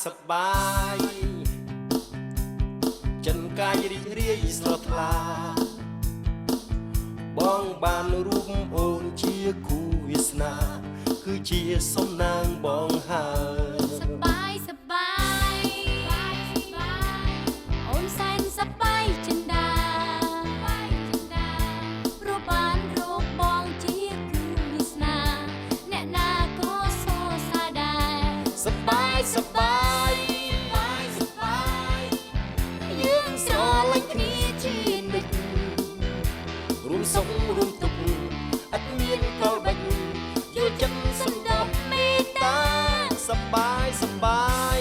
សប្បាយចិនកាយរីករាយស្រស់ថ្លាបងបានរួមអូនជាគូវាសនាគឺជាសំណាងបងហើយសប្បាយសប្បាយអូនសែនសប្បាយចិនដាព្រោះបានរកបងជាគូវាសនាអ្នកណាក៏សរសើរដែរសប្បាយសប្បាយយើងស្រឡាញ់គ្នាជានិច្ចរួមសុខរួមទុក្ខអត់មានកលបាច់យល់ចិត្តសំដប់មេត្តាសប្បាយសប្បាយ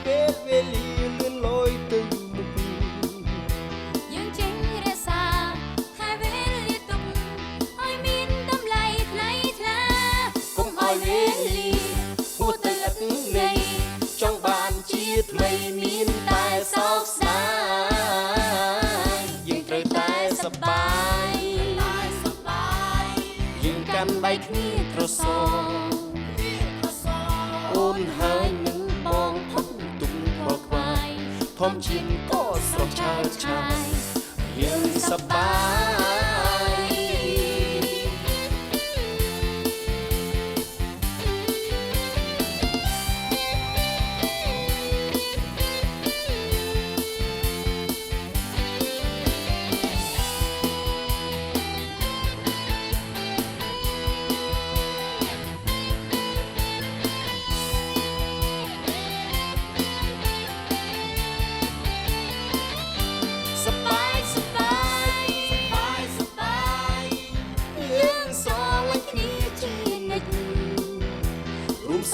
ពេលវេលាលឿនលយទៅមុខយើងចេញរក្សាហើយវេលាទុកឲ្យមានតម្លៃថ្លៃថ្លាកុំឲ្យវេលាហួសទៅឥតន័យចង់បានជាថ្មីមានតែសោកស្ដាយយើងត្រូវតែសប្បាយយើងកាន់ដៃគ្នាត្រសអូនហើយនឹងបងផុតទុកខកខ្វាយធំជាងក៏ស្រស់ឆើតឆាយយើងសប្បាយ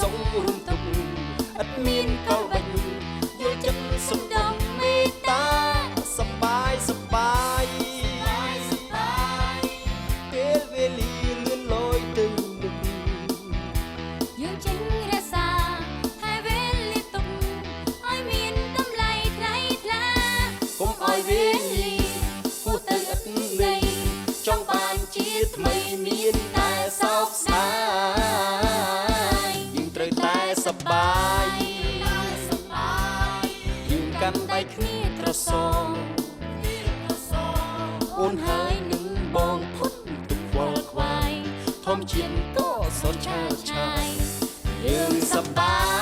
សុំរួមទុកអត់មានកលបាច់យល់ចិត្តសំដងមេត្តាសប្បាយសប្បាយពេលវេលាលឿនលយទៅមុខយើងចេញរក្សាហើយវេលាទុកឲ្យមានតម្លៃថ្លៃថ្លាកុំឲ្យវេលាហួសទៅឥតន័យចង់បានជាថ្មីមានតែសោកស្ដាយសប្បាយយើងកាន់ដៃគ្នាត្រសអូនហើយនឹងបងផុតទុកវល់ខ្វាយធំជាងក៏សត់ឆើតឆាយយើងសប្បាយ